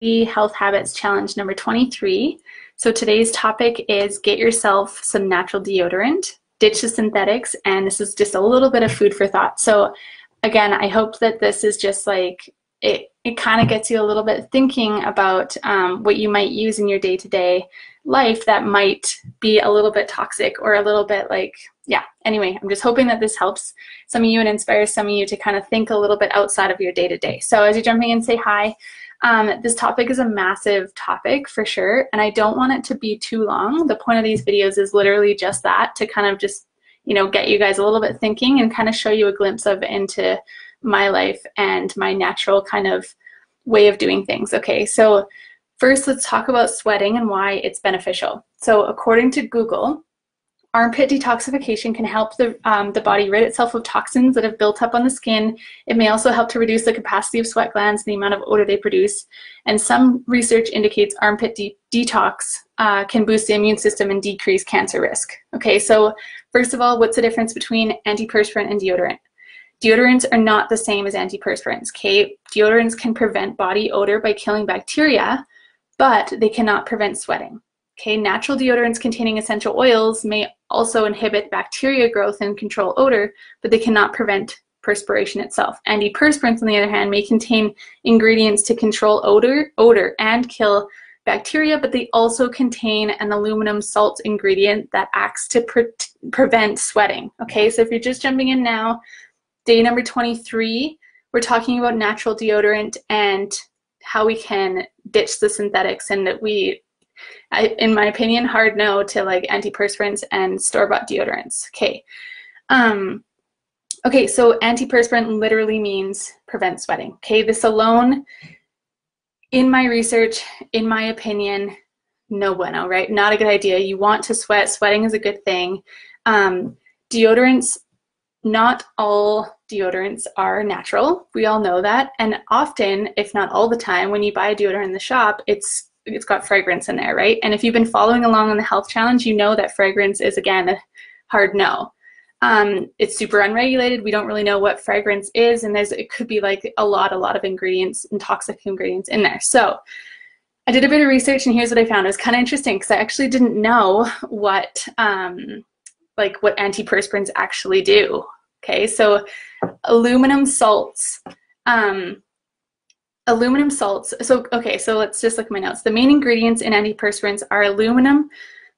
Health Habits Challenge number 23. So today's topic is get yourself some natural deodorant, ditch the synthetics, and this is just a little bit of food for thought. So again, I hope that this is just like, it kind of gets you a little bit thinking about what you might use in your day-to-day life that might be a little bit toxic or a little bit like, yeah, anyway, I'm just hoping that this helps some of you and inspires some of you to kind of think a little bit outside of your day-to-day. So as you're jumping in, say hi. This topic is a massive topic for sure, and I don't want it to be too long. The point of these videos is literally just that, to kind of just, you know, get you guys a little bit thinking and kind of show you a glimpse of into my life and my natural kind of way of doing things. Okay, so first let's talk about sweating and why it's beneficial. So according to Google, armpit detoxification can help the body rid itself of toxins that have built up on the skin. It may also help to reduce the capacity of sweat glands and the amount of odor they produce. And some research indicates armpit detox can boost the immune system and decrease cancer risk. Okay, so first of all, what's the difference between antiperspirant and deodorant? Deodorants are not the same as antiperspirants, okay? Deodorants can prevent body odor by killing bacteria, but they cannot prevent sweating. Okay, natural deodorants containing essential oils may also inhibit bacteria growth and control odor, but they cannot prevent perspiration itself. Antiperspirants, on the other hand, may contain ingredients to control odor and kill bacteria, but they also contain an aluminum salt ingredient that acts to prevent sweating. Okay, so if you're just jumping in now, day number 23, we're talking about natural deodorant and how we can ditch the synthetics, and that in my opinion, hard no to like antiperspirants and store-bought deodorants. Okay. Okay, so antiperspirant literally means prevent sweating. Okay, this alone, in my research, in my opinion, no bueno, right? Not a good idea. You want to sweat. Sweating is a good thing. Deodorants, not all deodorants are natural. We all know that. And often, if not all the time, when you buy a deodorant in the shop, it's got fragrance in there, right? And if you've been following along on the health challenge, you know that fragrance is, again, a hard no. It's super unregulated. We don't really know what fragrance is, and it could be like a lot of ingredients and toxic ingredients in there. So I did a bit of research, and here's what I found. It was kind of interesting because I actually didn't know what antiperspirants actually do. Okay, so aluminum salts. So let's just look at my notes. The main ingredients in antiperspirants are aluminum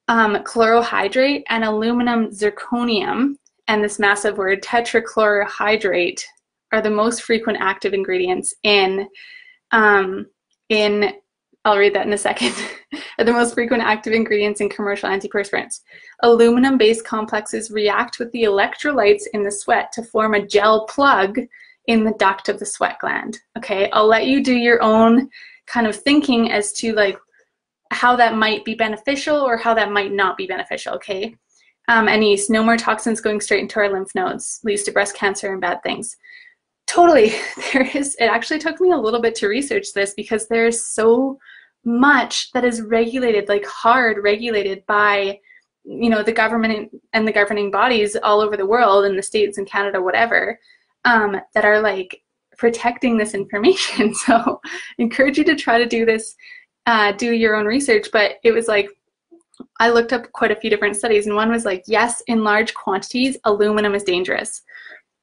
chlorohydrate and aluminum zirconium, and this massive word, tetrachlorohydrate, are the most frequent active ingredients I'll read that in a second, are the most frequent active ingredients in commercial antiperspirants. Aluminum-based complexes react with the electrolytes in the sweat to form a gel plug in the duct of the sweat gland. Okay, I'll let you do your own kind of thinking as to like how that might be beneficial or how that might not be beneficial, okay? And yeast, no more toxins going straight into our lymph nodes, leads to breast cancer and bad things. Totally, it actually took me a little bit to research this because there's so much that is regulated, like hard regulated by, you know, the government and the governing bodies all over the world, in the States and Canada, whatever, that are like protecting this information. So I encourage you to try to do this, do your own research. But it was like, I looked up quite a few different studies, and one was like, yes, in large quantities, aluminum is dangerous,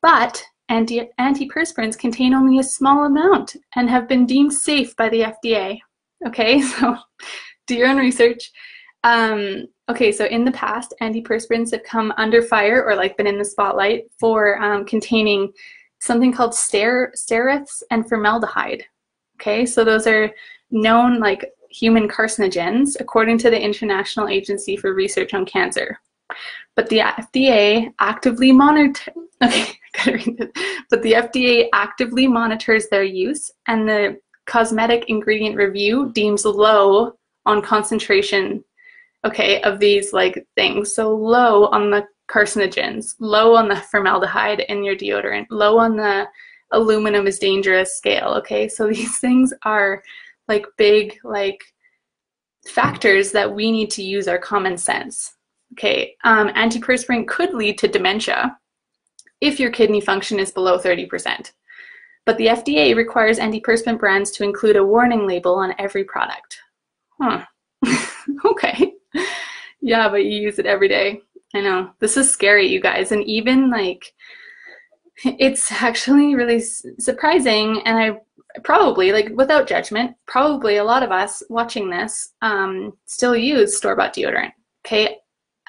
but antiperspirants contain only a small amount and have been deemed safe by the FDA. Okay, so do your own research. Okay, so in the past, antiperspirants have come under fire or like been in the spotlight for containing something called sterets and formaldehyde. Okay, so those are known like human carcinogens according to the International Agency for Research on Cancer. But the FDA actively monitors their use, and the Cosmetic Ingredient Review deems low on concentration, okay, of these like things. So low on the carcinogens, low on the formaldehyde in your deodorant, low on the aluminum is dangerous scale, okay? So these things are like big like factors that we need to use our common sense, okay? Antiperspirant could lead to dementia if your kidney function is below 30%. but the FDA requires antiperspirant brands to include a warning label on every product. Huh. Okay. Yeah, but you use it every day. I know. This is scary, you guys. And even like, it's actually really surprising. And I probably, like without judgment, probably a lot of us watching this still use store-bought deodorant. Okay.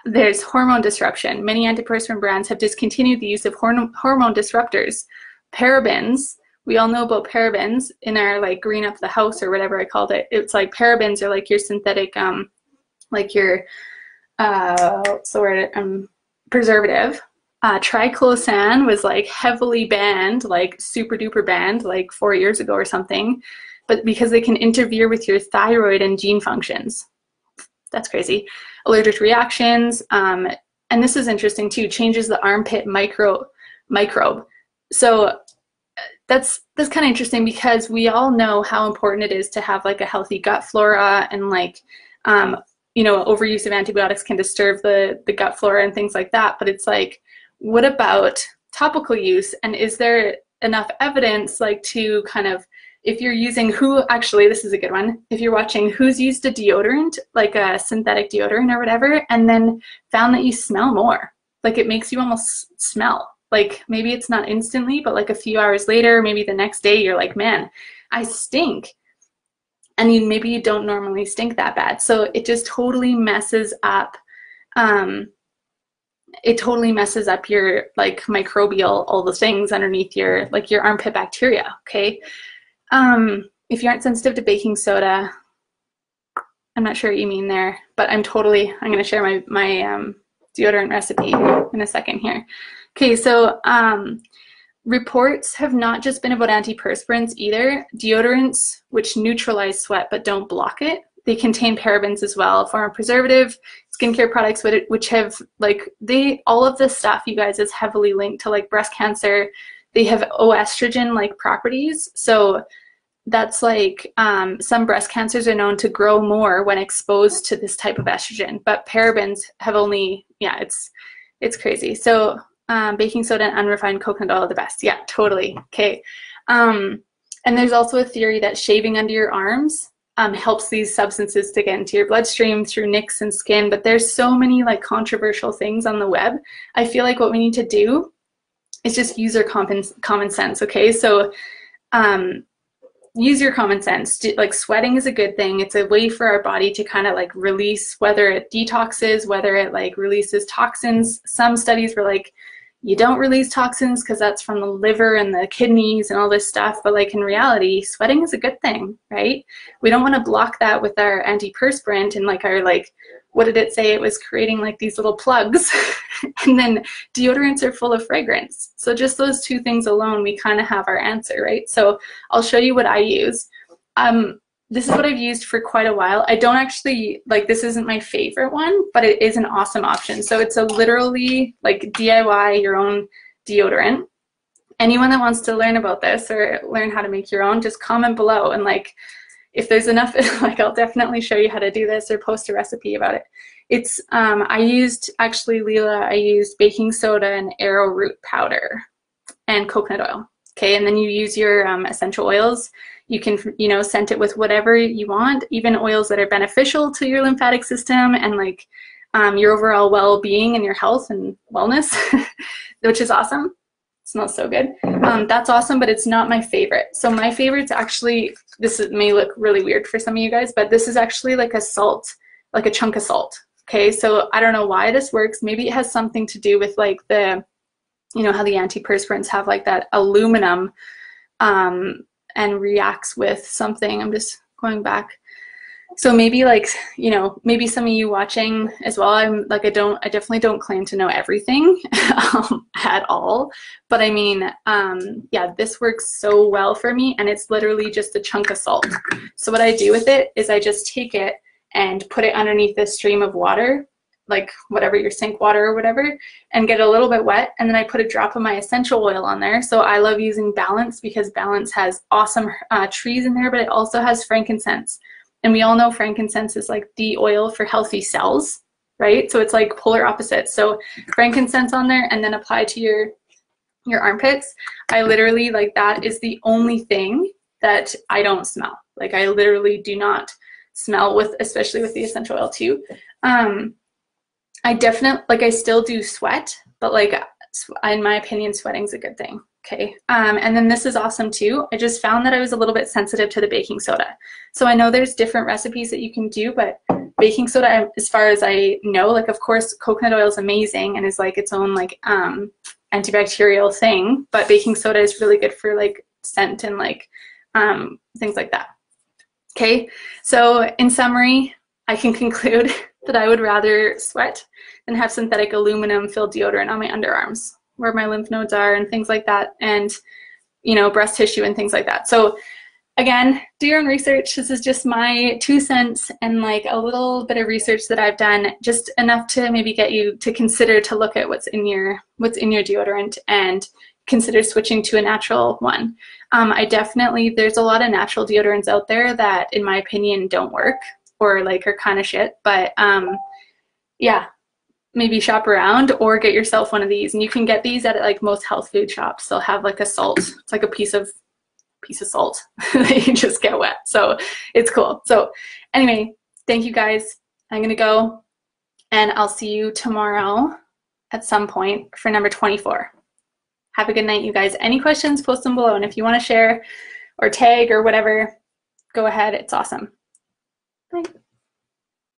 There's hormone disruption. Many antiperspirant brands have discontinued the use of hormone disruptors. Parabens, we all know about parabens in our like green up the house or whatever I called it. It's like parabens are like your synthetic, like your, what's the word, preservative. Triclosan was like heavily banned, like super duper banned, like 4 years ago or something, but because they can interfere with your thyroid and gene functions. That's crazy. Allergic reactions, and this is interesting too, changes the armpit microbe. So that's kind of interesting because we all know how important it is to have like a healthy gut flora, and like, you know, overuse of antibiotics can disturb the gut flora and things like that. But it's like, what about topical use? And is there enough evidence like to kind of, if you're using actually, this is a good one. If you're watching who's used a deodorant, like a synthetic deodorant or whatever, and then found that you smell more, like it makes you almost smell. Like maybe it's not instantly, but like a few hours later, maybe the next day, you're like, man, I stink. And maybe you don't normally stink that bad. So it just totally messes up, it totally messes up your like microbial, all the things underneath your, like your armpit bacteria, okay? If you aren't sensitive to baking soda, I'm not sure what you mean there, but I'm going to share my deodorant recipe in a second here. Okay, so reports have not just been about antiperspirants either. Deodorants, which neutralize sweat but don't block it, they contain parabens as well, a form of preservative. Skincare products which have like, all of this stuff, you guys, is heavily linked to like breast cancer. They have oestrogen like properties. So that's like, some breast cancers are known to grow more when exposed to this type of estrogen, but parabens have only, yeah, it's crazy. So baking soda and unrefined coconut oil are the best. Yeah, totally. Okay. And there's also a theory that shaving under your arms helps these substances to get into your bloodstream through nicks and skin, but there's so many like controversial things on the web. I feel like what we need to do is just use our common sense, okay? So use your common sense. Like sweating is a good thing. It's a way for our body to kind of like release, whether it detoxes, whether it like releases toxins. Some studies were like, you don't release toxins because that's from the liver and the kidneys and all this stuff. But like in reality, sweating is a good thing, right? We don't want to block that with our antiperspirant and like our like, what did it say? It was creating like these little plugs. And then deodorants are full of fragrance. So just those two things alone, we kind of have our answer, right? So I'll show you what I use. This is what I've used for quite a while. I don't actually, like, this isn't my favorite one, but it is an awesome option. So it's a literally like DIY your own deodorant. Anyone that wants to learn about this or learn how to make your own, just comment below. And like, if there's enough, like I'll definitely show you how to do this or post a recipe about it. It's, I used baking soda and arrowroot powder and coconut oil. Okay, and then you use your essential oils. You can, you know, scent it with whatever you want, even oils that are beneficial to your lymphatic system and like your overall well-being and your health and wellness, which is awesome. It smells so good. That's awesome, but it's not my favorite. So my favorite's actually, may look really weird for some of you guys, but this is actually like a salt, like a chunk of salt. Okay, so I don't know why this works. Maybe it has something to do with like the, you know, how the antiperspirants have like that aluminum and reacts with something. I'm just going back. So maybe like, you know, maybe some of you watching as well, I'm like, I definitely don't claim to know everything at all. But I mean, yeah, this works so well for me, and it's literally just a chunk of salt. So what I do with it is I just take it and put it underneath this stream of water, like whatever, your sink water or whatever, and get a little bit wet. And then I put a drop of my essential oil on there. So I love using Balance because Balance has awesome trees in there, but it also has frankincense. And we all know frankincense is like the oil for healthy cells, right? So it's like polar opposites. So frankincense on there, and then apply to your your armpits, I literally, like, that is the only thing that I don't smell. Like, I literally do not smell with, especially with the essential oil too. I definitely, like, I still do sweat, but like, in my opinion, sweating's a good thing. Okay. And then this is awesome too. I just found that I was a little bit sensitive to the baking soda. So I know there's different recipes that you can do, but baking soda, as far as I know, like, of course, coconut oil is amazing and is like its own like antibacterial thing, but baking soda is really good for like scent and like things like that. Okay. So in summary, I can conclude that I would rather sweat than have synthetic aluminum filled deodorant on my underarms where my lymph nodes are and things like that, and, you know, breast tissue and things like that. So again, do your own research. This is just my 2 cents and like a little bit of research that I've done, just enough to maybe get you to consider to look at what's in your deodorant and consider switching to a natural one. I definitely, there's a lot of natural deodorants out there that in my opinion don't work or like are kind of shit, but yeah, maybe shop around or get yourself one of these. And you can get these at like most health food shops. They'll have like a salt. It's like a piece of salt that you just get wet. So it's cool. So anyway, thank you guys. I'm going to go and I'll see you tomorrow at some point for number 24. Have a good night, you guys. Any questions, post them below. And if you want to share or tag or whatever, go ahead. It's awesome. Bye.